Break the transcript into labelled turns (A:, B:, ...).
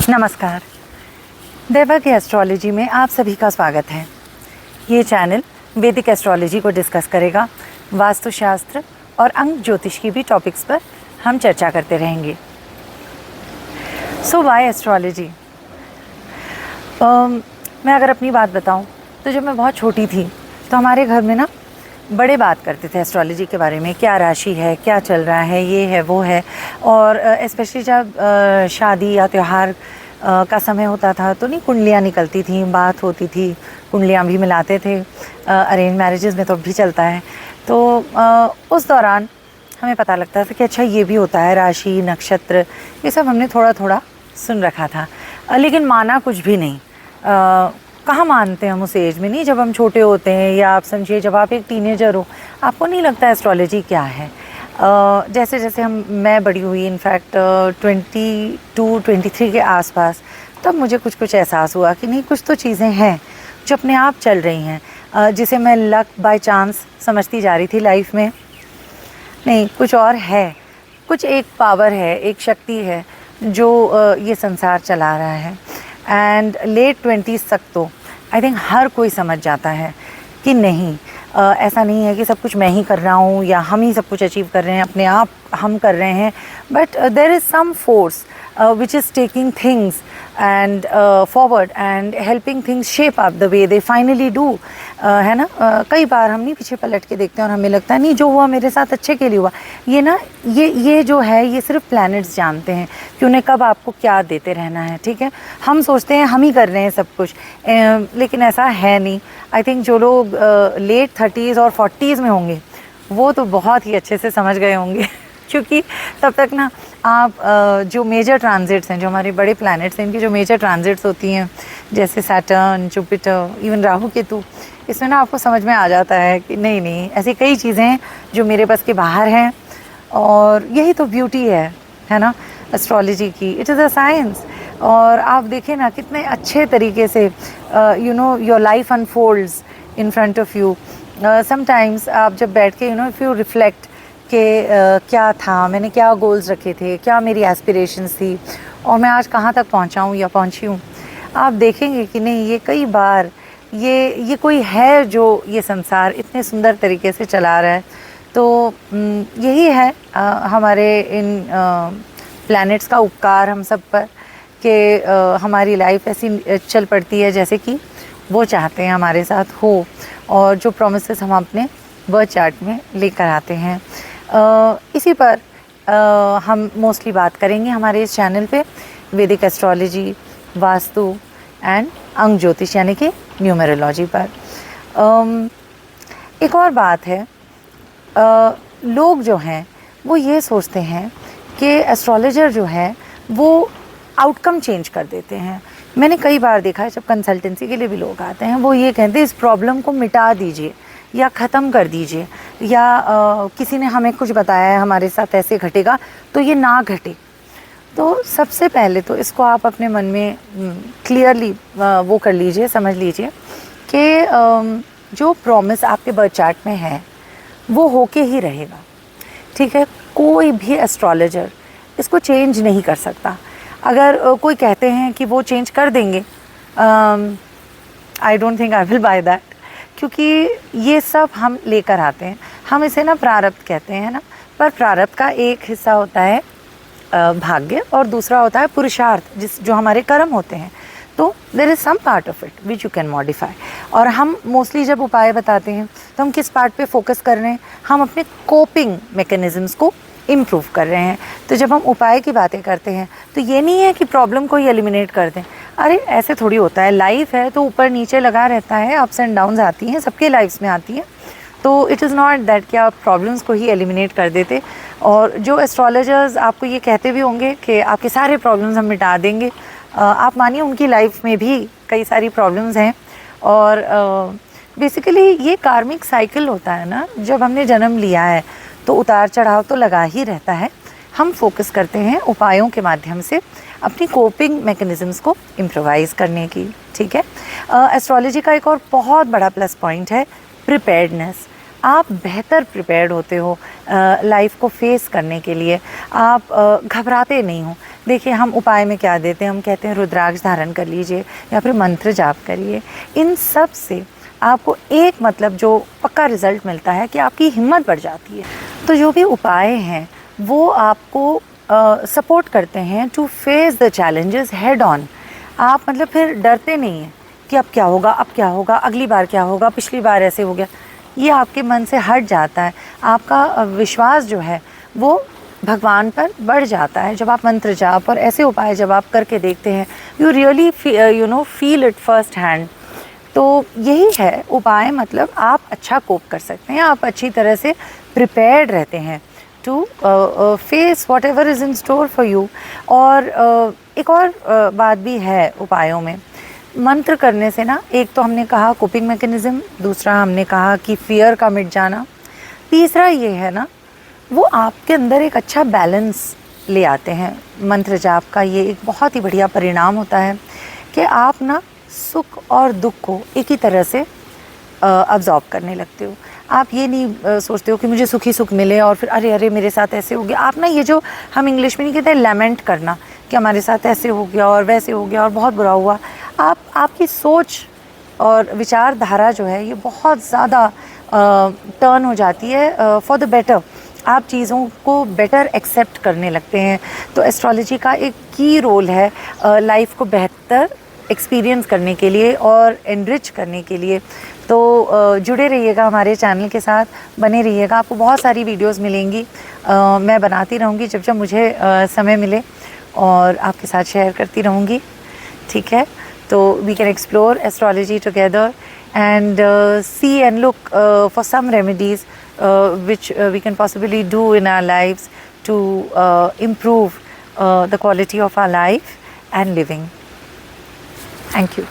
A: नमस्कार। दैवज्ञ एस्ट्रोलॉजी में आप सभी का स्वागत है। ये चैनल वैदिक एस्ट्रोलॉजी को डिस्कस करेगा। वास्तुशास्त्र और अंक ज्योतिष की भी टॉपिक्स पर हम चर्चा करते रहेंगे। सो वाई एस्ट्रोलॉजी? मैं अगर अपनी बात बताऊं तो जब मैं बहुत छोटी थी तो हमारे घर में ना बड़े बात करते थे एस्ट्रोलॉजी के बारे में, क्या राशि है, क्या चल रहा है, ये है वो है। और स्पेशली जब शादी या त्यौहार का समय होता था तो नहीं कुंडलियाँ निकलती थी, बात होती थी, कुंडलियाँ भी मिलाते थे। अरेंज मैरिजेस में तो अब भी चलता है। तो उस दौरान हमें पता लगता था कि अच्छा ये भी होता है, राशि नक्षत्र ये सब हमने थोड़ा थोड़ा सुन रखा था, लेकिन माना कुछ भी नहीं। कहाँ मानते हैं हम उस एज में, नहीं जब हम छोटे होते हैं, या आप समझिए जब आप एक टीनेजर हो आपको नहीं लगता एस्ट्रोलॉजी क्या है। जैसे जैसे मैं बड़ी हुई, इनफैक्ट 22-23 के आसपास, तब मुझे कुछ एहसास हुआ कि नहीं कुछ तो चीज़ें हैं जो अपने आप चल रही हैं, जिसे मैं लक बाय चांस समझती जा रही थी लाइफ में। नहीं, कुछ और है, कुछ एक पावर है, एक शक्ति है जो ये संसार चला रहा है। एंड लेट 20s तक तो आई थिंक हर कोई समझ जाता है कि नहीं, ऐसा नहीं है कि सब कुछ मैं ही कर रहा हूँ या हम ही सब कुछ अचीव कर रहे हैं, अपने आप हम कर रहे हैं। But there is some force which is taking things and forward and helping things shape up the way they finally do, है ना। कई बार हम नहीं पीछे पलट के देखते हैं और हमें लगता है नहीं जो हुआ मेरे साथ अच्छे के लिए हुआ। ये ना ये जो है ये सिर्फ प्लैनेट्स जानते हैं कि उन्हें कब आपको क्या देते रहना है, ठीक है। हम सोचते हैं हम ही कर रहे हैं सब कुछ, लेकिन ऐसा है नहीं। आई थिंक जो लोग लेट 30s और 40s में होंगे वो तो बहुत ही अच्छे से समझ गए होंगे क्योंकि तब तक ना आप जो मेजर ट्रांजिट्स हैं, जो हमारे बड़े प्लैनेट्स हैं, इनकी जो मेजर ट्रांजिट्स होती हैं जैसे Saturn, Jupiter, even Rahu Ketu, इसमें ना आपको समझ में आ जाता है कि नहीं ऐसी कई चीज़ें हैं जो मेरे बस के बाहर हैं। और यही तो ब्यूटी है ना एस्ट्रोलॉजी की। It is a science. और आप देखें ना कितने अच्छे तरीके से your life unfolds in front of you. Sometimes आप जब बैठ के इफ़ यू रिफ्लेक्ट कि क्या था, मैंने क्या गोल्स रखे थे, क्या मेरी एस्पिरेशंस थी और मैं आज कहाँ तक पहुँचा हूँ या पहुँची हूँ, आप देखेंगे कि नहीं ये कई बार ये कोई है जो ये संसार इतने सुंदर तरीके से चला रहा है। तो यही है हमारे इन प्लैनेट्स का उपकार हम सब पर कि हमारी लाइफ ऐसी चल पड़ती है जैसे कि वो चाहते हैं हमारे साथ हो, और जो प्रोमिसेस हम अपने बर्थ चार्ट में लेकर आते हैं। इसी पर हम मोस्टली बात करेंगे हमारे इस चैनल पे वैदिक एस्ट्रोलॉजी, वास्तु एंड अंक ज्योतिष यानी कि न्यूमेरोलॉजी पर। एक और बात है, लोग जो हैं वो ये सोचते हैं कि एस्ट्रोलॉजर जो है वो आउटकम चेंज कर देते हैं। मैंने कई बार देखा है जब कंसल्टेंसी के लिए भी लोग आते हैं वो ये कहते हैं इस प्रॉब्लम को मिटा दीजिए या ख़त्म कर दीजिए, या किसी ने हमें कुछ बताया है हमारे साथ ऐसे घटेगा तो ये ना घटे। तो सबसे पहले तो इसको आप अपने मन में क्लियरली वो कर लीजिए, समझ लीजिए कि जो प्रॉमिस आपके बर्थ चार्ट में है वो होके ही रहेगा, ठीक है। कोई भी एस्ट्रोलॉजर इसको चेंज नहीं कर सकता। अगर कोई कहते हैं कि वो चेंज कर देंगे, I don't think I will by that, क्योंकि ये सब हम लेकर आते हैं। हम इसे ना प्रारब्ध कहते हैं ना, पर प्रारब्ध का एक हिस्सा होता है भाग्य और दूसरा होता है पुरुषार्थ, जो हमारे कर्म होते हैं। तो there is some part of it which you can modify. और हम मोस्टली जब उपाय बताते हैं तो हम किस पार्ट पे फोकस कर रहे हैं, हम अपने कोपिंग मैकेनिज़म्स को इम्प्रूव कर रहे हैं। तो जब हम उपाय की बातें करते हैं तो ये नहीं है कि प्रॉब्लम को ही एलिमिनेट कर दें। अरे ऐसे थोड़ी होता है, लाइफ है तो ऊपर नीचे लगा रहता है, अप्स एंड डाउन्स आती हैं, सबके लाइफ्स में आती हैं। तो इट इज़ नॉट दैट कि आप प्रॉब्लम्स को ही एलिमिनेट कर देते। और जो एस्ट्रोलॉजर्स आपको ये कहते भी होंगे कि आपके सारे प्रॉब्लम्स हम मिटा देंगे, आप मानिए उनकी लाइफ में भी कई सारी प्रॉब्लम्स हैं। और बेसिकली ये कार्मिक साइकिल होता है ना, जब हमने जन्म लिया है तो उतार चढ़ाव तो लगा ही रहता है। हम फोकस करते हैं उपायों के माध्यम से अपनी कोपिंग मैकेनिज़म्स को इम्प्रोवाइज़ करने की, ठीक है। एस्ट्रोलॉजी का एक और बहुत बड़ा प्लस पॉइंट है प्रिपेयर्डनेस। आप बेहतर प्रिपेयर्ड होते हो लाइफ को फेस करने के लिए, आप घबराते नहीं हो। देखिए हम उपाय में क्या देते हैं, हम कहते हैं रुद्राक्ष धारण कर लीजिए या फिर मंत्र जाप करिए। इन सब से आपको एक मतलब जो पक्का रिज़ल्ट मिलता है कि आपकी हिम्मत बढ़ जाती है। तो जो भी उपाय हैं वो आपको सपोर्ट करते हैं to face the challenges head on. आप मतलब फिर डरते नहीं हैं कि अब क्या होगा, अब क्या होगा, अगली बार क्या होगा, पिछली बार ऐसे हो गया। ये आपके मन से हट जाता है। आपका विश्वास जो है वो भगवान पर बढ़ जाता है जब आप मंत्र जाप और ऐसे उपाय जब आप करके देखते हैं। You really feel it first hand. तो यही है उपाय, मतलब आप अच्छा कोप कर सकते हैं, आप अच्छी तरह से प्रिपेयर्ड रहते हैं to face whatever is in store for you. और एक और बात भी है उपायों में, मंत्र करने से ना, एक तो हमने कहा कोपिंग मैकेनिज़्म, दूसरा हमने कहा कि फियर का मिट जाना, तीसरा ये है ना वो आपके अंदर एक अच्छा बैलेंस ले आते हैं। मंत्र जाप का ये एक बहुत ही बढ़िया परिणाम होता है कि आप ना सुख और दुख को एक ही तरह से अब्जॉर्ब करने लगते हो। आप ये नहीं सोचते हो कि मुझे सुख ही सुख मिले और फिर अरे अरे मेरे साथ ऐसे हो गया। आप ना ये जो हम इंग्लिश में नहीं कहते लैमेंट करना कि हमारे साथ ऐसे हो गया और वैसे हो गया और बहुत बुरा हुआ, आपकी सोच और विचारधारा जो है ये बहुत ज़्यादा टर्न हो जाती है फॉर द बेटर। आप चीज़ों को बेटर एक्सेप्ट करने लगते हैं। तो एस्ट्रोलॉजी का एक की रोल है लाइफ को बेहतर एक्सपीरियंस करने के लिए और एनरिच करने के लिए। तो जुड़े रहिएगा हमारे चैनल के साथ, बने रहिएगा, आपको बहुत सारी वीडियोस मिलेंगी। मैं बनाती रहूँगी जब जब मुझे समय मिले और आपके साथ शेयर करती रहूँगी, ठीक है। तो we can explore astrology together and see and look for some remedies which we can possibly do in our lives to improve the quality of our life and living. Thank you.